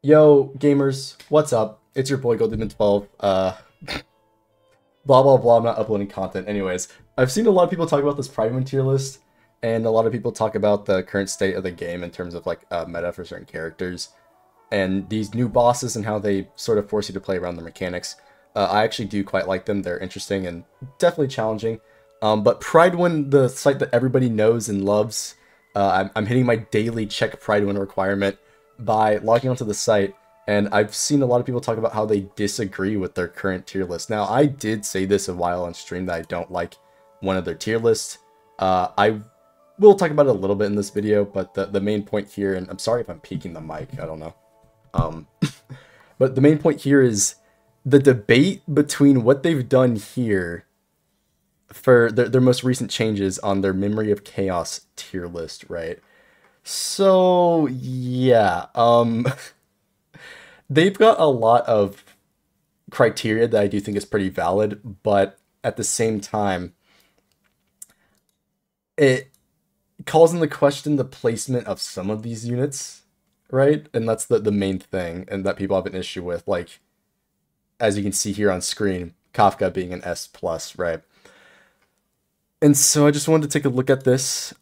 Yo, gamers, what's up? It's your boy Goldman12. Blah blah blah, I'm not uploading content. Anyways, I've seen a lot of people talk about this Prydwen tier list, and a lot of people talk about the current state of the game in terms of like meta for certain characters, and these new bosses and how they sort of force you to play around the mechanics. I actually do quite like them. They're interesting and definitely challenging. But Prydwen, the site that everybody knows and loves, I'm hitting my daily check Prydwen requirement by logging onto the site, and I've seen a lot of people talk about how they disagree with their current tier list. Now, I did say this a while on stream that I don't like one of their tier lists. I will talk about it a little bit in this video, but the main point here, and I'm sorry if I'm peeking the mic, I don't know. But the main point here is the debate between what they've done here for their most recent changes on their Memory of Chaos tier list, right? So, yeah, they've got a lot of criteria that I do think is pretty valid, but at the same time, it calls into question the placement of some of these units, right? And that's the main thing, and that people have an issue with, like, as you can see here on screen, Kafka being an S+, right? And so I just wanted to take a look at this.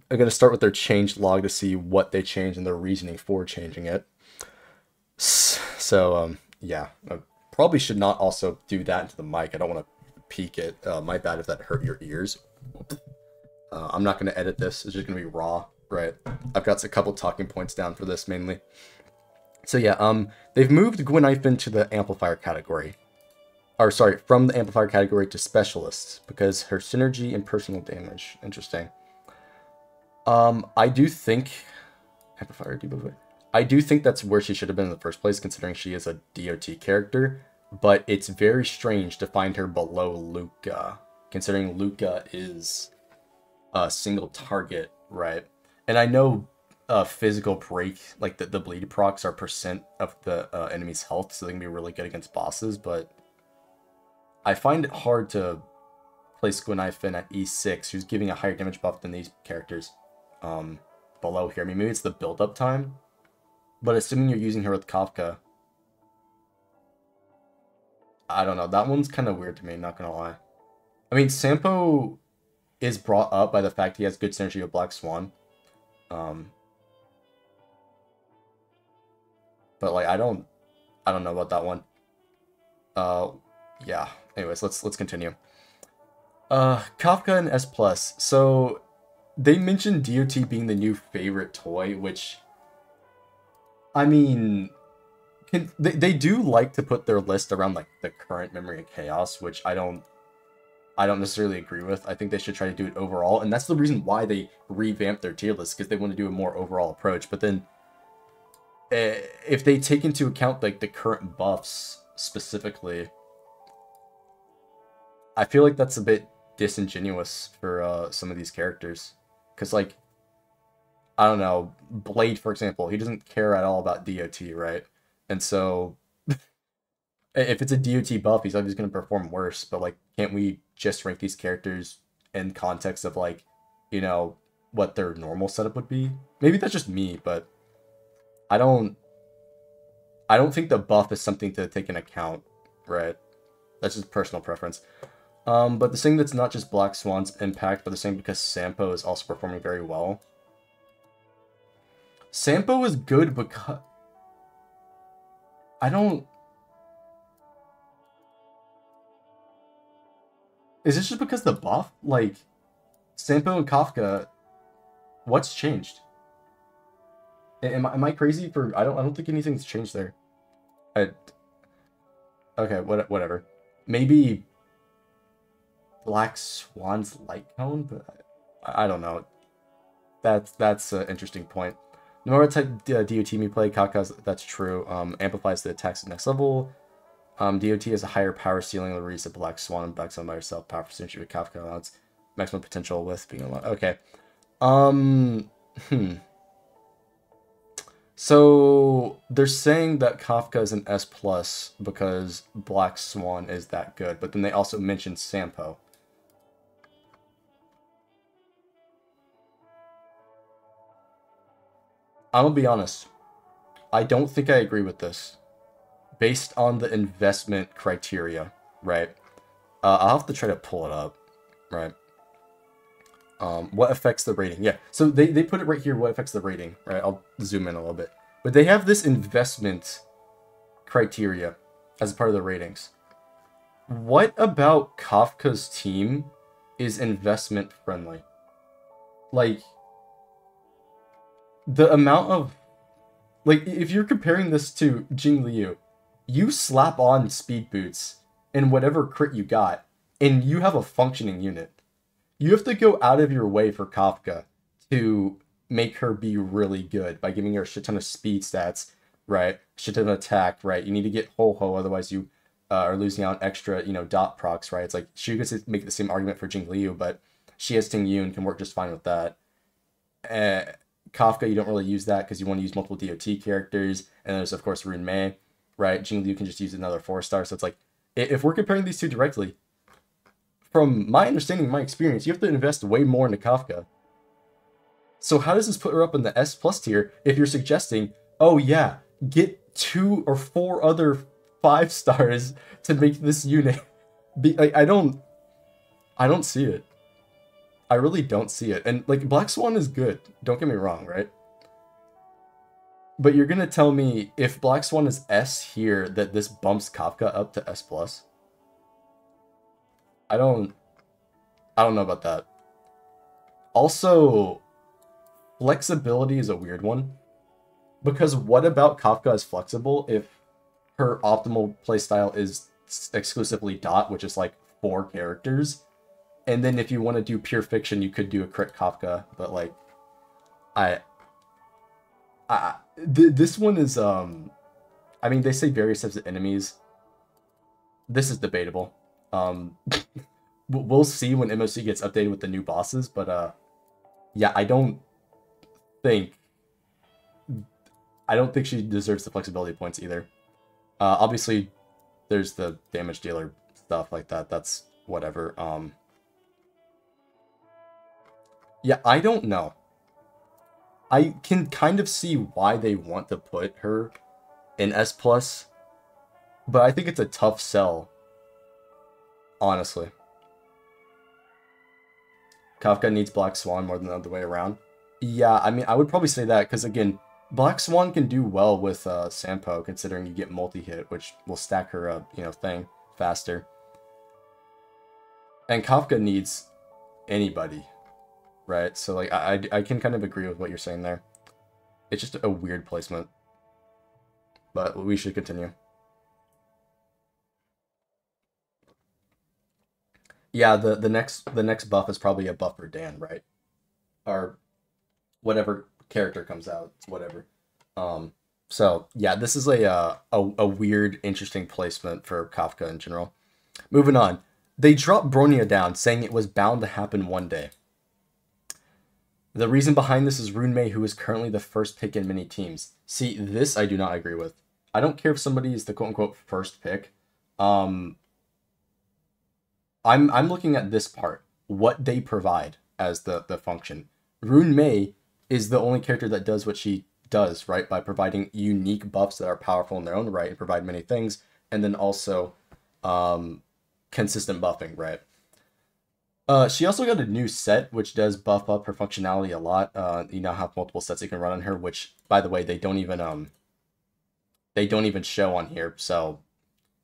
I'm going to start with their change log to see what they changed and their reasoning for changing it. So, yeah, I probably should not also do that into the mic. I don't want to peek it. My bad if that hurt your ears. I'm not going to edit this. It's just going to be raw, right? I've got a couple talking points down for this mainly. So yeah, they've moved Gwynife into the amplifier category. Or sorry, from the amplifier category to specialists because her synergy and personal damage. Interesting. I do think amplifier debuff. I do think that's where she should have been in the first place, considering she is a DOT character. But it's very strange to find her below Luca, considering Luca is a single target, right? And I know physical break, like the bleed procs are percent of the enemy's health, so they can be really good against bosses, but I find it hard to place Gwynife in at E6, who's giving a higher damage buff than these characters below here. I mean, maybe it's the build-up time, but assuming you're using her with Kafka, I don't know. That one's kind of weird to me, not gonna lie. I mean, Sampo is brought up by the fact he has good synergy with Black Swan. But like I don't know about that one. Yeah. Anyways, let's continue. Kafka and S+. So they mentioned DOT being the new favorite toy, which I mean they do like to put their list around like the current Memory of Chaos, which I don't necessarily agree with. I think they should try to do it overall, and that's the reason why they revamped their tier list, because they want to do a more overall approach. But then if they take into account like the current buffs specifically, I feel like that's a bit disingenuous for some of these characters. Because like, I don't know, Blade, for example, he doesn't care at all about DOT, right? And so if it's a DOT buff, he's obviously going to perform worse. But like, can't we just rank these characters in context of like, you know, what their normal setup would be? Maybe that's just me, but I don't think the buff is something to take into account, right? That's just personal preference. But the thing that's not just Black Swan's impact, but the same because Sampo is also performing very well. Sampo is good because I don't. Is this just because the buff? Like, Sampo and Kafka, what's changed? Am I crazy for? I don't think anything's changed there. Okay, whatever. Maybe Black Swan's light cone, but I don't know. That's an interesting point. No matter what type DOT me play, Kaka's, that's true. Amplifies the attacks at next level. DOT has a higher power ceiling than the release of Black Swan, and Black Swan by herself. Power percentage with Kafka allows maximum potential with being alive. Okay. So they're saying that Kafka is an S+ because Black Swan is that good, but then they also mentioned Sampo. I'm gonna be honest. I don't think I agree with this. Based on the investment criteria, right? I'll have to try to pull it up, right? What affects the rating? Yeah, so they put it right here, what affects the rating, right? I'll zoom in a little bit. But they have this investment criteria as part of the ratings. What about Kafka's team is investment friendly? Like, the amount of... Like, if you're comparing this to Jing Liu, you slap on speed boots and whatever crit you got, and you have a functioning unit. You have to go out of your way for Kafka to make her be really good by giving her a shit ton of speed stats, right? Shit ton of attack, right? You need to get Ho-Ho, otherwise you are losing out on extra, dot procs, right? It's like, she gets to make the same argument for Jing Liu, but she has Ting Yu and can work just fine with that. Kafka, you don't really use that because you want to use multiple DOT characters, and there's, of course, Rune Mei, right? Jing Liu can just use another 4-star, so it's like, if we're comparing these two directly, from my understanding, my experience, you have to invest way more into Kafka. So how does this put her up in the S+ tier if you're suggesting, oh yeah, get 2 or 4 other 5-stars to make this unit be... Like, I don't see it. I really don't see it. And, like, Black Swan is good. Don't get me wrong, right? But you're gonna tell me if Black Swan is S here, that this bumps Kafka up to S+? I don't know about that. Also, flexibility is a weird one. Because what about Kafka is flexible if her optimal playstyle is exclusively dot, which is like 4 characters? And then if you want to do pure fiction, you could do a crit Kafka, but like, this one is, I mean, they say various types of enemies. This is debatable. We'll see when MOC gets updated with the new bosses, but yeah, I don't think she deserves the flexibility points either. Obviously, there's the damage dealer stuff like that. That's whatever. Yeah, I don't know. I can kind of see why they want to put her in S+, but I think it's a tough sell, honestly. Kafka needs Black Swan more than the other way around. Yeah, I mean, I would probably say that, because again, Black Swan can do well with Sampo, considering you get multi-hit, which will stack her up, thing faster. And Kafka needs anybody, right? So, like, I can kind of agree with what you're saying there. It's just a weird placement. But we should continue. Yeah, the next buff is probably a buff for Dan, right? Or whatever character comes out, whatever. So yeah, this is a weird, interesting placement for Kafka in general. Moving on, they dropped Bronya down, saying it was bound to happen one day. The reason behind this is Rune Mei, who is currently the first pick in many teams. See, this I do not agree with. I don't care if somebody is the quote-unquote first pick. I'm looking at this part, what they provide as the function. Rune Mei is the only character that does what she does, right? By providing unique buffs that are powerful in their own right and provide many things, and then also consistent buffing, right? She also got a new set, which does buff up her functionality a lot. You now have multiple sets you can run on her, which, by the way, they don't even show on here. So,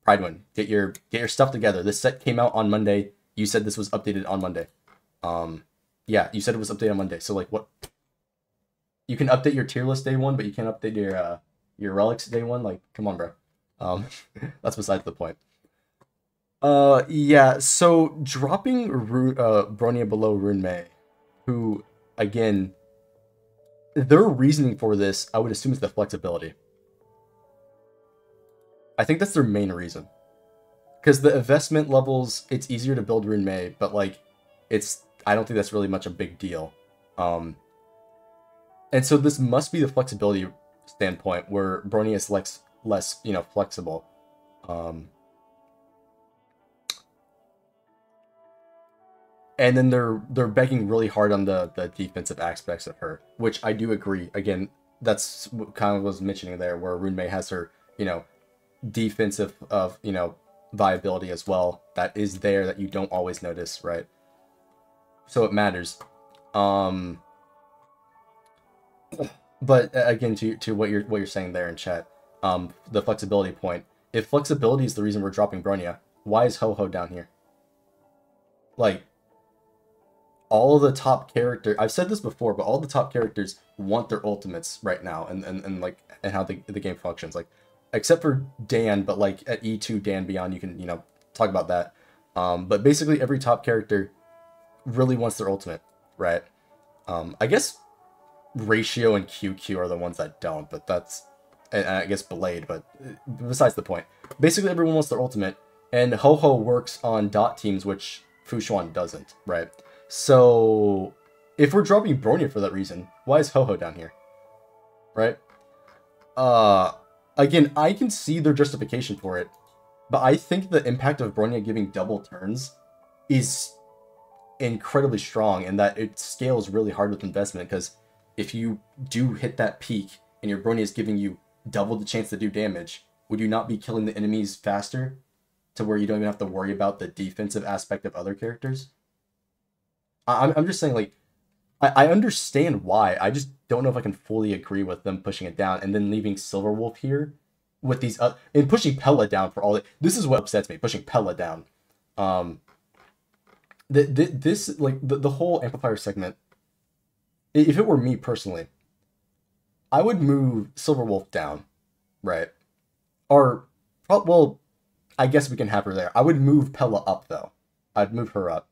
Prydwen, get your stuff together. This set came out on Monday. You said this was updated on Monday. Yeah, you said it was updated on Monday. So, like, what? You can update your tier list day 1, but you can't update your relics day 1. Like, come on, bro. That's besides the point. Yeah, so dropping Bronya below Rune Mei, who, again, their reasoning for this, I would assume, is the flexibility. I think that's their main reason. Because the investment levels, it's easier to build Rune Mei, but, like, I don't think that's really much a big deal. And so this must be the flexibility standpoint, where Bronya is less flexible. And then they're begging really hard on the defensive aspects of her, which I do agree. Again, that's what kind of was mentioning there, where Runmei has her, defensive of, viability as well. That is there that you don't always notice, right? So it matters. But again, to what you're saying there in chat, the flexibility point. If flexibility is the reason we're dropping Bronya, why is Ho-Ho down here? Like, all of the top character, I've said this before, but all the top characters want their ultimates right now, and how the game functions. Like, except for Dan, but like at E2 Dan Beyond, you can talk about that. But basically every top character really wants their ultimate, right? I guess Ratio and QQ are the ones that don't, but that's, and I guess Blade, but besides the point. Basically everyone wants their ultimate, and Ho-Ho works on dot teams, which Fushuan doesn't, right? So if we're dropping Bronya for that reason, why is Ho-Ho down here? Right? Again, I can see their justification for it, but I think the impact of Bronya giving double turns is incredibly strong, and that it scales really hard with investment, because if you do hit that peak and your Bronya is giving you double the chance to do damage, would you not be killing the enemies faster to where you don't even have to worry about the defensive aspect of other characters? I'm just saying, like, I understand why. I just don't know if I can fully agree with them pushing it down and then leaving Silverwolf here with these and pushing Pella down for all that. This is what upsets me, pushing Pella down. This like the whole amplifier segment. If it were me personally, I would move Silverwolf down, right? Or, well, I guess we can have her there. I would move Pella up though. I'd move her up.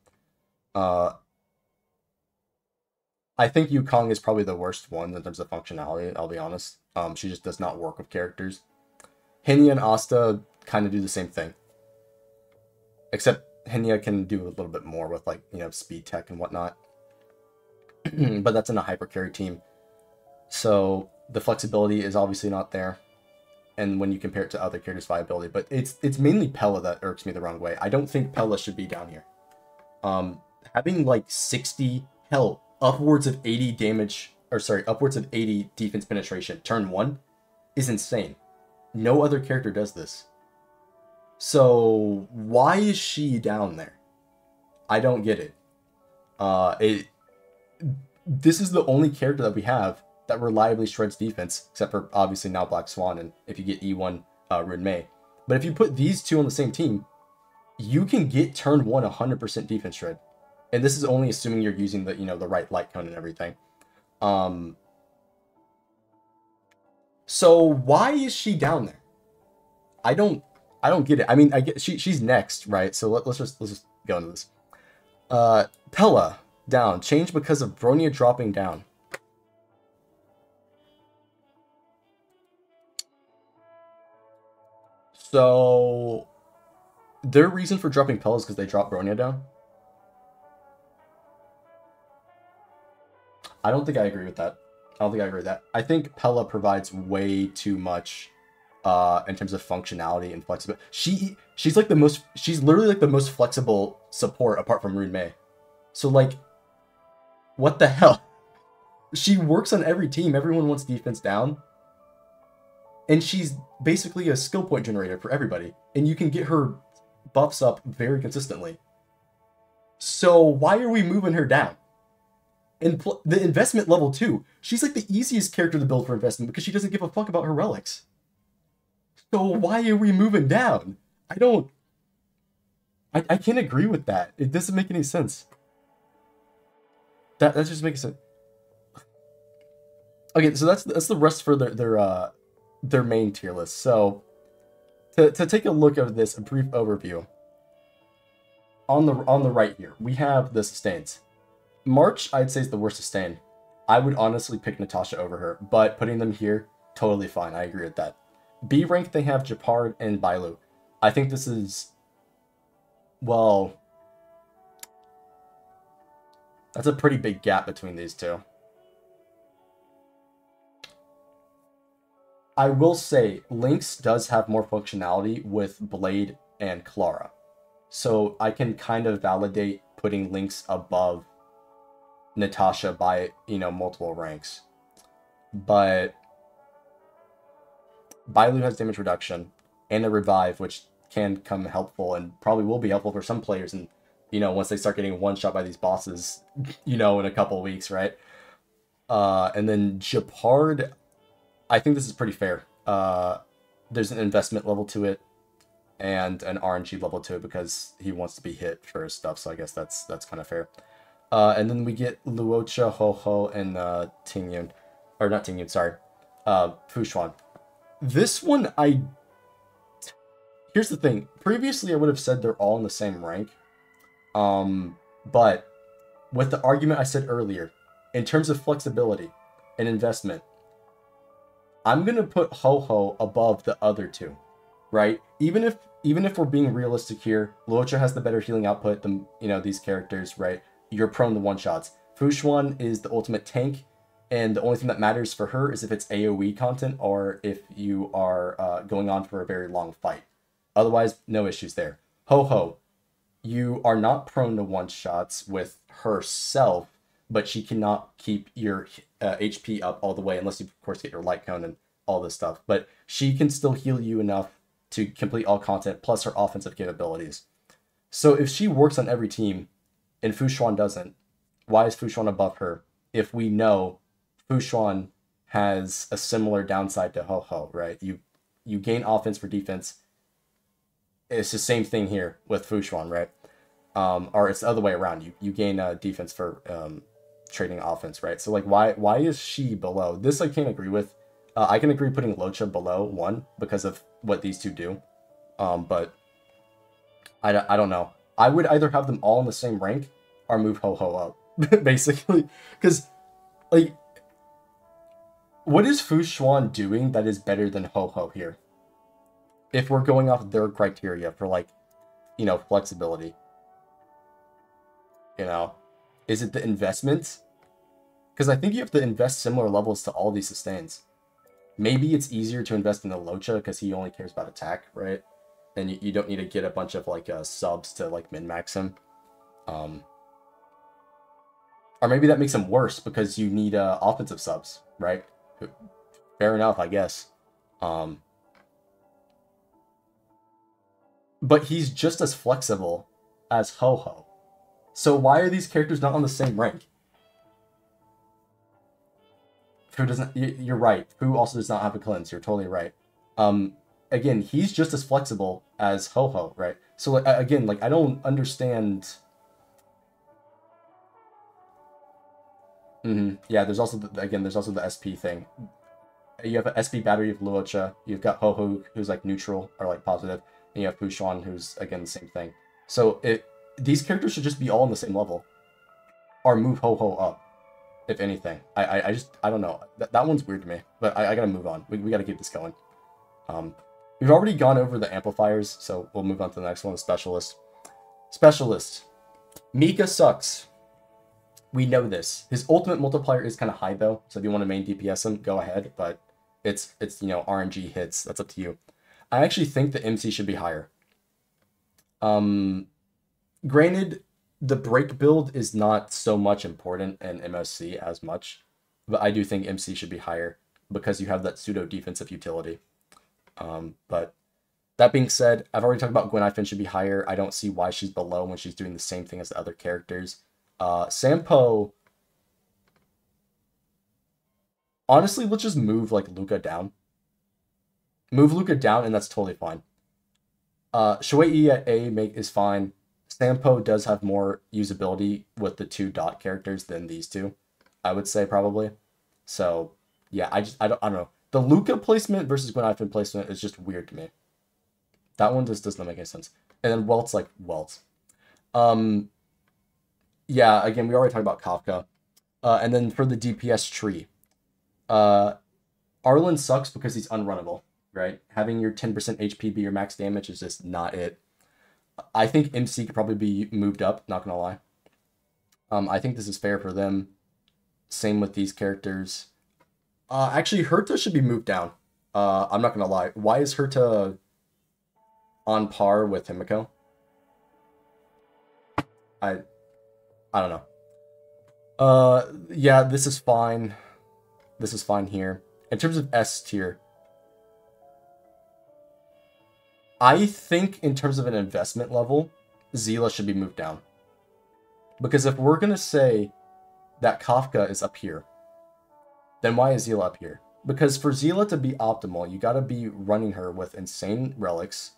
I think Yukong is probably the worst one in terms of functionality, I'll be honest. She just does not work with characters. Hinya and Asta kind of do the same thing. Except Hinya can do a little bit more with, like, speed tech and whatnot. But that's in a hyper carry team. So the flexibility is obviously not there. And when you compare it to other characters' viability. But it's mainly Pella that irks me the wrong way. I don't think Pella should be down here. Having like 60, hell, upwards of 80 damage, or sorry, upwards of 80 defense penetration, turn 1, is insane. No other character does this. So why is she down there? I don't get it. This is the only character that we have that reliably shreds defense, except for obviously now Black Swan, and if you get E1 Runmei. But if you put these two on the same team, you can get turn 1 100% defense shred. And this is only assuming you're using the the right light cone and everything. So why is she down there? I don't get it. I mean, I get she's next, right? So let's just go into this. Pella down, change because of Bronya dropping down. So their reason for dropping Pella is because they dropped Bronya down. I don't think I agree with that. I think Pella provides way too much in terms of functionality and flexibility. She's literally like the most flexible support apart from Runmei. So like, what the hell? She works on every team. Everyone wants defense down. And she's basically a skill point generator for everybody. And you can get her buffs up very consistently. So why are we moving her down? And the investment level too. She's like the easiest character to build for investment because she doesn't give a fuck about her relics. So why are we moving down? I can't agree with that. It doesn't make any sense. That just makes sense. Okay, so that's the rest for their main tier list. So to take a look at this, a brief overview. On the right here, we have the sustains. March, I'd say, is the worst sustain. I would honestly pick Natasha over her, but putting them here, totally fine. I agree with that. B rank, they have Japard and Bailu. I think this is, well, that's a pretty big gap between these two. I will say, Lynx does have more functionality with Blade and Clara. So I can kind of validate putting Lynx above Natasha by, multiple ranks. But Bailu has damage reduction and a revive, which can come helpful and probably will be helpful for some players. And, once they start getting one shot by these bosses, in a couple of weeks, right? And then Japard, I think this is pretty fair. There's an investment level to it and an RNG level to it because he wants to be hit for his stuff. So I guess that's kind of fair. And then we get Luocha, Ho-Ho, and Tingyun. Or not Tingyun, sorry. Fushuan. This one, here's the thing. Previously, I would have said they're all in the same rank. But with the argument I said earlier, in terms of flexibility and investment, I'm going to put Ho-Ho above the other two, right? Even if we're being realistic here, Luocha has the better healing output than, these characters, right? You're prone to one-shots. Fushuan is the ultimate tank, and the only thing that matters for her is if it's AoE content or if you are going on for a very long fight. Otherwise, no issues there. Ho-Ho, you are not prone to one-shots with herself, but she cannot keep your HP up all the way unless you, of course, get your light cone and all this stuff. But she can still heal you enough to complete all content, plus her offensive capabilities. So if she works on every team and Fushuan doesn't, why is Fushuan above her if we know Fushuan has a similar downside to Ho-Ho, right? You gain offense for defense. It's the same thing here with Fushuan, right? Or it's the other way around. You gain defense for trading offense, right? So like, why is she below? This I can't agree with. I can agree putting Luocha below 1 because of what these two do. But I don't know. I would either have them all in the same rank or move Ho-Ho up, basically. Because, like, what is Fushuan doing that is better than Ho-Ho here? If we're going off of their criteria for, like, flexibility. Is it the investment? Because I think you have to invest similar levels to all these sustains. Maybe it's easier to invest in the Luocha because he only cares about attack, right? And you don't need to get a bunch of, like, subs to, like, min-max him. Or maybe that makes him worse because you need offensive subs, right? Fair enough, I guess. But he's just as flexible as Ho-Ho. So why are these characters not on the same rank? Fu doesn't... You're right. Fu also does not have a cleanse. You're totally right. Again, he's just as flexible as Ho-Ho, right? So, again, like, I don't understand... Yeah, there's also, there's also the SP thing. You have an SP battery of Luocha. You've got Ho-Ho, who's, like, neutral, or, like, positive. And you have Fushuan, who's, again, the same thing. So, these characters should just be all on the same level. Or move Ho-Ho up, if anything. I don't know. That one's weird to me. But I gotta move on. We gotta keep this going. We've already gone over the amplifiers, so we'll move on to the next one, the Specialist. Specialist. Mika sucks. We know this. His ultimate multiplier is kind of high, though. So if you want to main DPS him, go ahead. But it's RNG hits. That's up to you. I actually think the MC should be higher. Granted, the break build is not so much important in MSC as much. But I do think MC should be higher because you have that pseudo defensive utility. But that being said, I've already talked about Gwen Ifin should be higher. I don't see why she's below when she's doing the same thing as the other characters. Sampo, honestly, let's just move, like, Luca down. Move Luca down, and that's totally fine. Shuei at A is fine. Sampo does have more usability with the 2 dot characters than these two, I would say, probably. So, yeah, I don't know. The Luca placement versus Gwen Ifin placement is just weird to me. That one just doesn't make any sense. And then Welt's like Welt. Yeah, again, we already talked about Kafka. And then for the DPS tree, Arlen sucks because he's unrunnable, right? Having your 10% HP be your max damage is just not it. I think MC could probably be moved up, not gonna lie. I think this is fair for them. Same with these characters. Actually, Herta should be moved down. I'm not gonna lie. Why is Herta on par with Himiko? I don't know. Yeah, this is fine. This is fine here. In terms of S tier, I think in terms of an investment level, Zila should be moved down. Because if we're going to say that Kafka is up here, then why is Zila up here? Because for Zila to be optimal, you got to be running her with insane relics.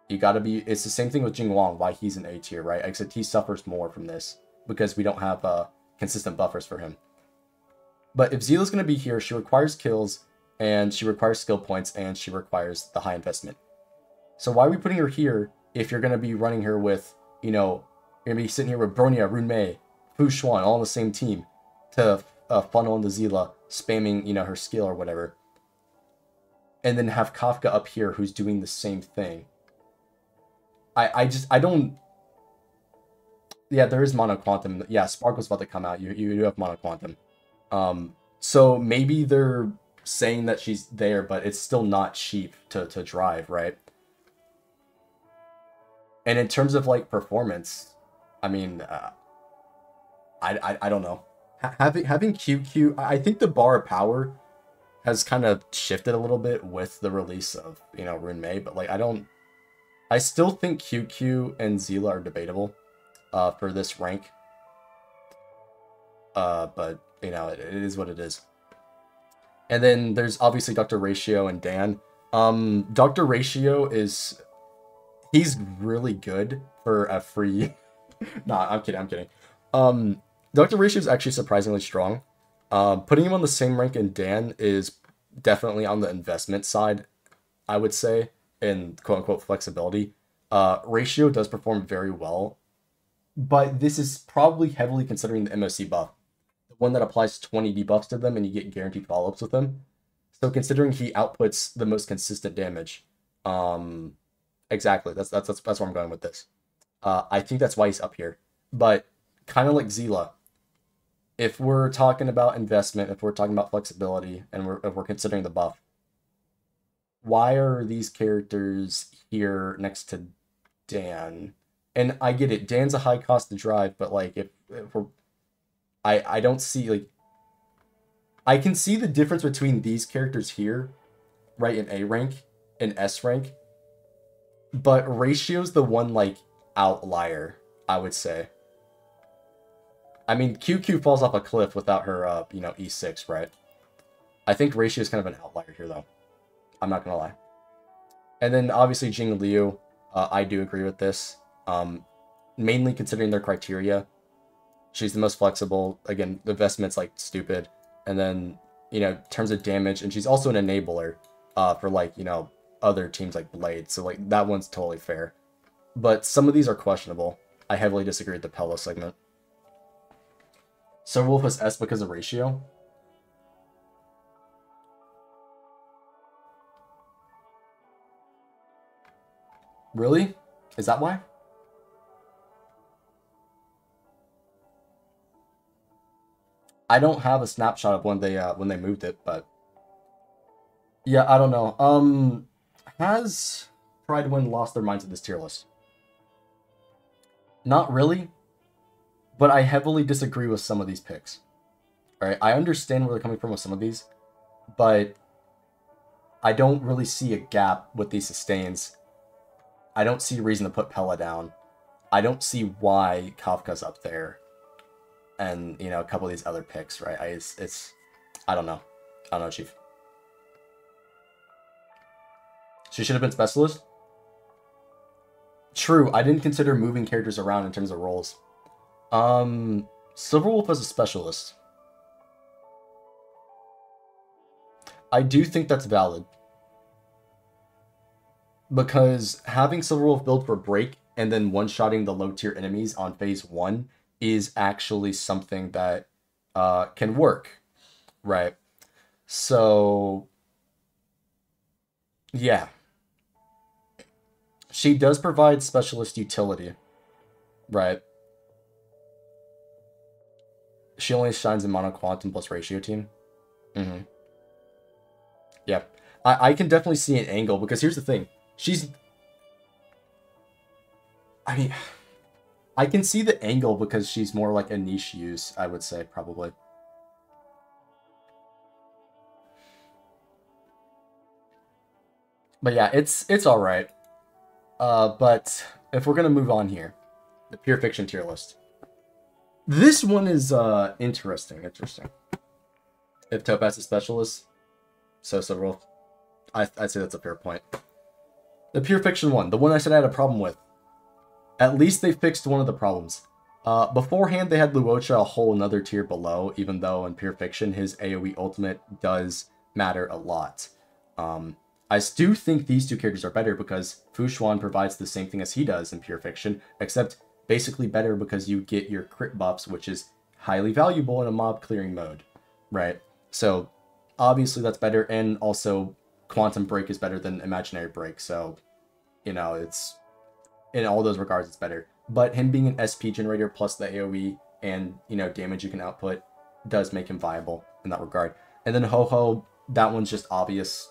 You got to be... It's the same thing with Jing Wang, why he's an A tier, right? Except he suffers more from this because we don't have consistent buffers for him. But if Zila's going to be here, she requires kills, and she requires skill points, and she requires the high investment. So why are we putting her here if you're going to be running her with, you know, you're going to be sitting here with Bronya, Rune Mei, Fu Xuan, all on the same team to funnel into Zila, spamming, you know, her skill or whatever. And then have Kafka up here who's doing the same thing. I don't... Yeah, there is Mono Quantum. Yeah, Sparkle's about to come out. You do have Mono Quantum. So maybe they're saying that she's there, but it's still not cheap to drive, right? And in terms of, like, performance, I mean, I don't know. Having QQ, I think the bar of power has kind of shifted a little bit with the release of, you know, Rune Mei, but, like, I still think QQ and Zila are debatable for this rank. But, you know, it is what it is. And then there's obviously Dr. Ratio and Dan. Dr. Ratio is... He's really good for a free... Nah, I'm kidding. Dr. Ratio is actually surprisingly strong. Putting him on the same rank in Dan is definitely on the investment side, I would say, in quote-unquote flexibility. Ratio does perform very well, but this is probably heavily considering the MOC buff. The one that applies 20 debuffs to them and you get guaranteed follow-ups with them. So considering he outputs the most consistent damage, exactly, that's where I'm going with this. I think that's why he's up here. But kind of like Zila, if we're talking about investment, if we're talking about flexibility, and if we're considering the buff, why are these characters here next to Dan? And I get it, Dan's a high cost to drive, but like if we're, I don't see, like, I can see the difference between these characters here, right, in A rank, in S rank, but Ratio's the one, like, outlier, I would say. I mean, QQ falls off a cliff without her, you know, E6, right? I think Ratio's kind of an outlier here, though. I'm not gonna lie. And then, obviously, Jing Liu, I do agree with this. Mainly considering their criteria. She's the most flexible. Again, the investment's, like, stupid. And then, you know, in terms of damage, and she's also an enabler for, like, you know, other teams like Blade. So, like, that one's totally fair. But some of these are questionable. I heavily disagree with the Pella segment. So Wolf was S because of Ratio. Really? Is that why? I don't have a snapshot of when they moved it, but yeah, I don't know. Has Prydwen lost their minds at this tier list? Not really, but I heavily disagree with some of these picks. Alright, I understand where they're coming from with some of these, but I don't really see a gap with these sustains. I don't see a reason to put Pella down. I don't see why Kafka's up there. And, you know, a couple of these other picks, right? I don't know. I don't know, Chief. She should have been Specialist? True, I didn't consider moving characters around in terms of roles. Silverwolf as a Specialist. I do think that's valid. Because having Silverwolf build for break and then one-shotting the low-tier enemies on phase 1 is actually something that can work, right? So, yeah. She does provide specialist utility, right? She only shines in Mono Quantum plus Ratio team. Mm-hmm. Yeah. I can definitely see an angle, because here's the thing. I mean, I can see the angle because she's more like a niche use, I would say, probably. But yeah, it's alright. But if we're gonna move on here, the pure fiction tier list. This one is interesting. If Topaz is specialist, so roll. I'd say that's a fair point. The pure fiction one, the one I said I had a problem with. At least they fixed one of the problems. Beforehand, they had Luocha a whole another tier below, even though in pure fiction, his AoE ultimate does matter a lot. I do think these two characters are better because Fu Xuan provides the same thing as he does in pure fiction, except basically better because you get your crit buffs, which is highly valuable in a mob clearing mode, right? So obviously that's better, and also Quantum Break is better than Imaginary Break, so, you know, it's, in all those regards, it's better. But him being an SP generator plus the AoE and, you know, damage you can output does make him viable in that regard. And then Ho-Ho, that one's just obvious.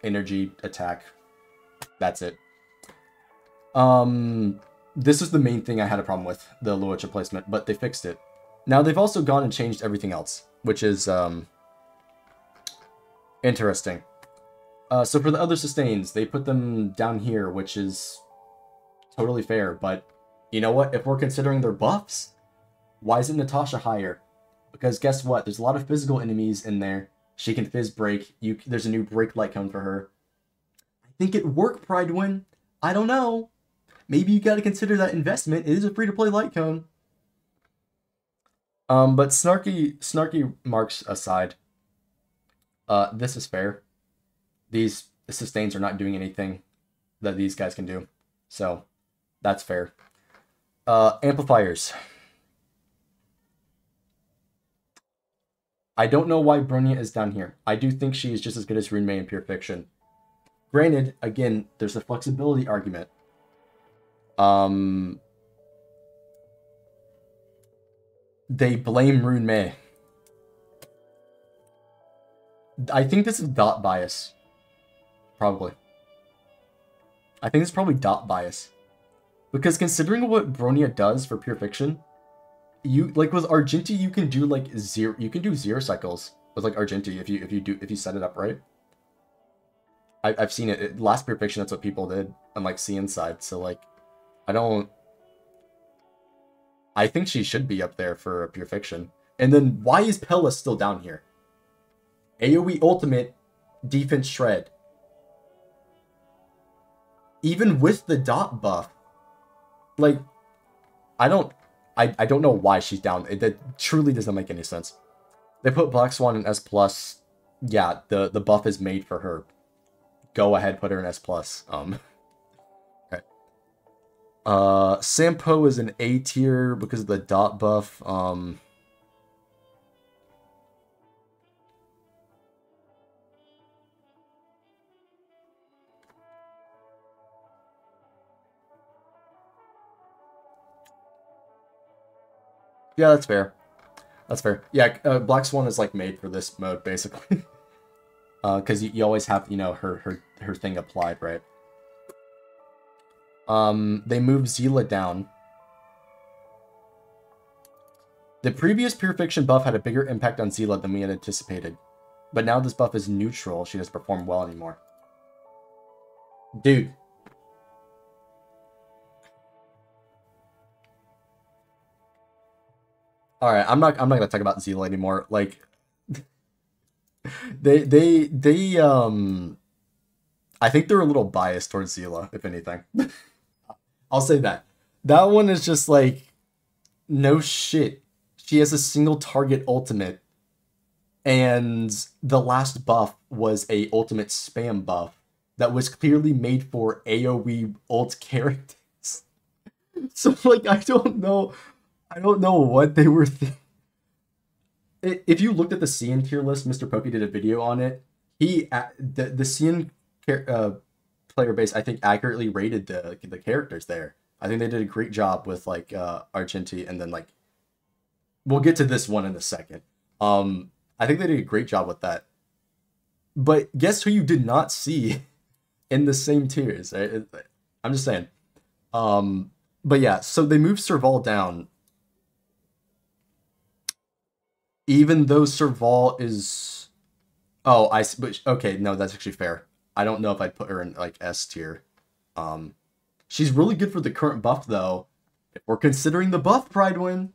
Energy, attack, that's it. This is the main thing I had a problem with, the Luocha placement, but they fixed it. Now they've also gone and changed everything else, which is interesting. So for the other sustains, they put them down here, which is totally fair, but you know what? If we're considering their buffs, why isn't Natasha higher? Because guess what? There's a lot of physical enemies in there. She can fizz break. There's a new break light cone for her. I think it worked, Prydwen. I don't know. Maybe you gotta consider that investment. It is a free-to-play light cone. But snarky marks aside, this is fair. These sustains are not doing anything that these guys can do. So, that's fair. Amplifiers. I don't know why Bronya is down here. I do think she is just as good as Runmei in pure fiction. Granted, again, there's a flexibility argument. They blame Runmei. I think this is dot bias. Probably. I think it's probably dot bias. Because considering what Bronya does for pure fiction, you like with Argenti you can do like zero cycles with like Argenti if you set it up right. I've seen it. Last pure fiction, that's what people did on like C inside, so like I think she should be up there for a pure fiction. And then why is Pella still down here? AoE ultimate, defense shred. Even with the dot buff. Like, I don't know why she's down. That truly doesn't make any sense. They put Black Swan in S+. Yeah, the buff is made for her. Go ahead, put her in S+. Okay. Sampo is an A tier because of the dot buff. Yeah, that's fair. That's fair. Yeah, Black Swan is like made for this mode basically, because you always have, you know, her thing applied, right? They moved Zila down. The previous Pure Fiction buff had a bigger impact on Zila than we had anticipated, but now this buff is neutral. She doesn't perform well anymore. Dude. All right, I'm not gonna talk about Zila anymore. Like, they I think they're a little biased towards Zila, if anything. I'll say that. That one is just like, no shit. She has a single target ultimate, and the last buff was a ultimate spam buff that was clearly made for AoE ult characters. So like, I don't know what they were thinking. If you looked at the CN tier list, Mr. Pokey did a video on it. The CN player base, I think, accurately rated the characters there. I think they did a great job with like Argenti, and then like we'll get to this one in a second. I think they did a great job with that. But guess who you did not see in the same tiers? Right? I'm just saying. But yeah, so they moved Serval down. Even though Serval is... Oh, okay, no, that's actually fair. I don't know if I'd put her in, like, S tier. She's really good for the current buff, though. If we're considering the buff, Prydwen.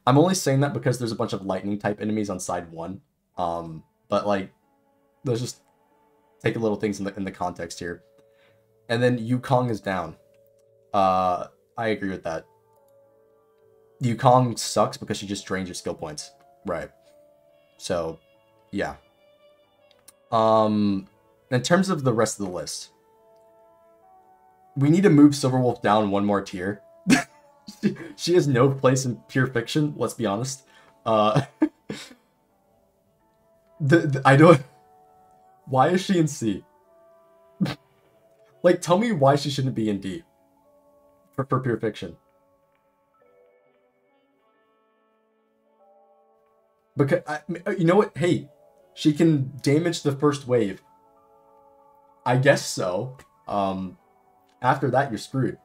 I'm only saying that because there's a bunch of lightning-type enemies on side 1. But, like, let's just take a little things in the context here. And then Yukong is down. I agree with that. Yukong sucks because she just drains your skill points. Right. So, yeah. In terms of the rest of the list, we need to move Silverwolf down one more tier. She has no place in pure fiction, let's be honest. I don't... Why is she in C? Like, tell me why she shouldn't be in D. For pure fiction. Because, you know what? Hey, she can damage the first wave. I guess so. After that, you're screwed.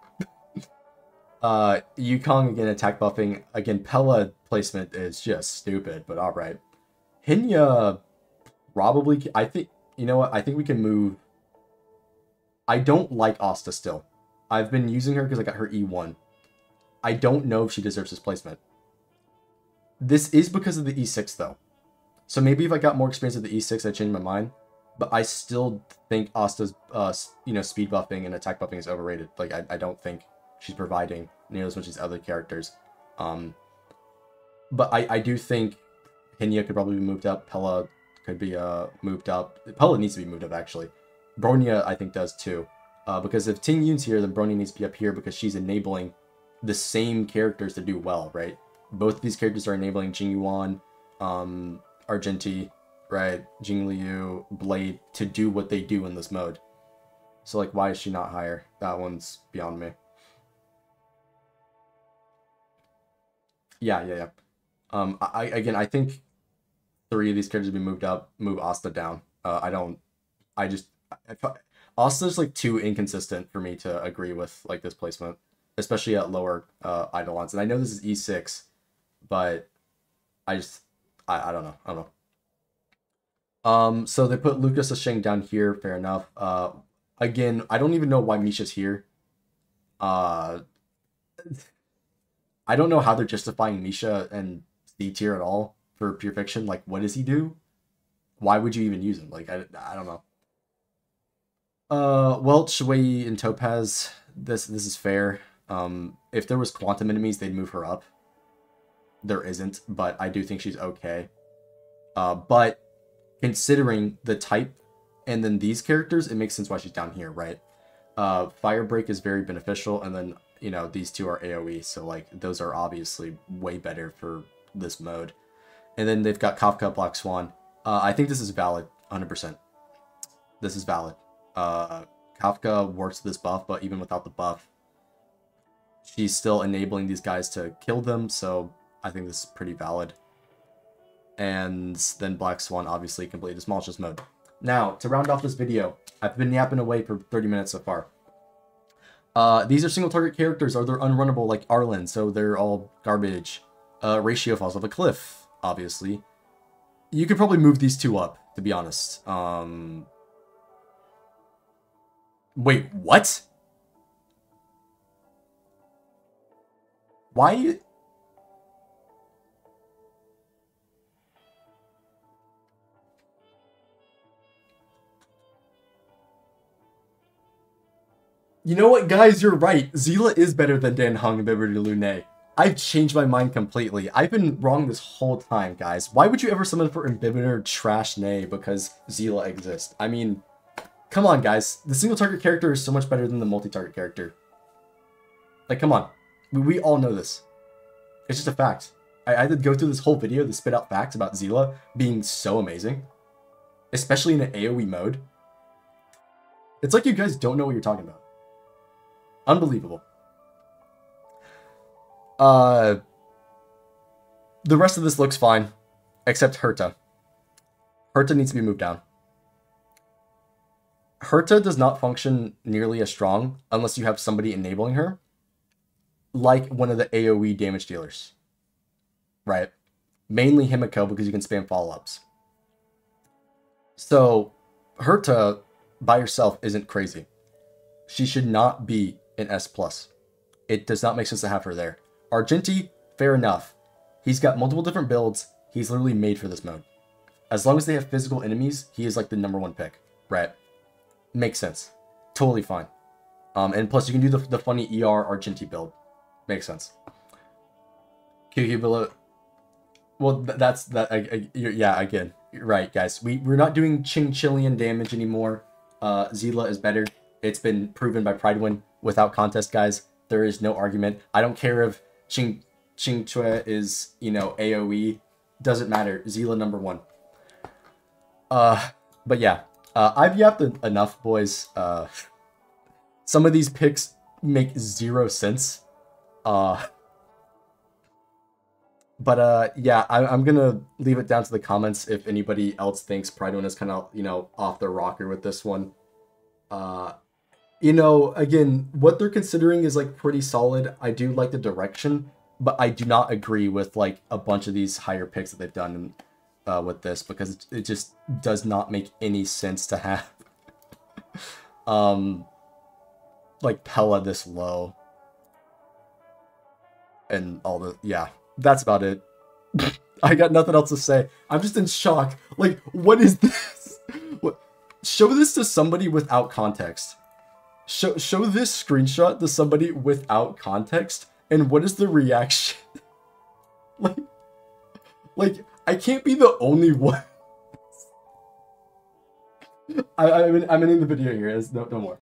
Yukong, again, attack buffing. Again, Pella placement is just stupid, but alright. Hinya, probably... I think... You know what? I think we can move... I don't like Asta still. I've been using her because I got her E1. I don't know if she deserves this placement. This is because of the E6, though. So maybe if I got more experience with the E6, I'd change my mind. But I still think Asta's, speed buffing and attack buffing is overrated. Like, I don't think she's providing nearly as much as other characters. But I do think Hinya could probably be moved up. Pella could be moved up. Pella needs to be moved up, actually. Bronya, I think, does too. Because if Ting Yun's here, then Bronya needs to be up here because she's enabling the same characters to do well, right? Both of these characters are enabling Jing Yuan, Argenti, right? Jing Liu, Blade to do what they do in this mode. So, like, why is she not higher? That one's beyond me. Yeah. I think 3 of these characters be moved up, move Asta down. Asta's like too inconsistent for me to agree with like this placement, especially at lower Eidolons. And I know this is E6, but I don't know. So they put Lucas Asheng down here, fair enough. Again, I don't even know why Misha's here. I don't know how they're justifying Misha and C tier at all for pure fiction. Like, what does he do? Why would you even use him? Like, I don't know. Well, Shui and Topaz, this is fair. If there was quantum enemies, they'd move her up. There isn't, but I do think she's okay. But considering the type and then these characters, it makes sense why she's down here, right? Fire Break is very beneficial, and then, you know, these two are AoE, so, like, those are obviously way better for this mode. And then they've got Kafka, Black Swan. I think this is valid, 100%. This is valid. Kafka works this buff, but even without the buff, she's still enabling these guys to kill them, so I think this is pretty valid. And then Black Swan obviously completely demolishes mode. Now, to round off this video, I've been yapping away for 30 minutes so far. These are single target characters, or they're unrunnable like Arlen, so they're all garbage. Ratio falls off a cliff, obviously. You could probably move these two up, to be honest. Wait, what? Why? You know what, guys? You're right. Zila is better than Dan Heng and Beverly Lune. I've changed my mind completely. I've been wrong this whole time, guys. Why would you ever summon for Imbibitor Trash Nay because Zila exists? I mean, come on, guys. The single target character is so much better than the multi-target character. Like, come on. We all know this. It's just a fact. I had to go through this whole video to spit out facts about Zila being so amazing. Especially in an AoE mode. It's like you guys don't know what you're talking about. Unbelievable. The rest of this looks fine, except Herta. Herta needs to be moved down. Herta does not function nearly as strong unless you have somebody enabling her, like one of the AoE damage dealers. Right? Mainly Himiko because you can spam follow-ups. So, Herta by herself isn't crazy. She should not be an S+. It does not make sense to have her there. Argenti, fair enough. He's got multiple different builds. He's literally made for this mode. As long as they have physical enemies, he is like the #1 pick, right? Makes sense. Totally fine. And plus, you can do the funny ER Argenti build. Makes sense. QQ below. Well, that's that. Yeah, again, you're right, guys. We're not doing Ching Chilean damage anymore. Zila is better. It's been proven by Prydwen without contest, guys. There is no argument. I don't care if Ching Chue is, you know, AoE. Doesn't matter. Zila #1. But yeah, I've yapped enough, boys. Some of these picks make 0 sense. But yeah, I'm gonna leave it down to the comments if anybody else thinks Prydwen is kind of, you know, off the rocker with this one. You know, again, what they're considering is like pretty solid. I do like the direction, but I do not agree with like a bunch of these higher picks that they've done with this, because it just does not make any sense to have like Pella this low and all the, yeah, that's about it. I got nothing else to say. I'm just in shock. Like, what is this? What? Show this to somebody without context. Show this screenshot to somebody without context, and what is the reaction? like I can't be the only one. I'm ending the video here. No more.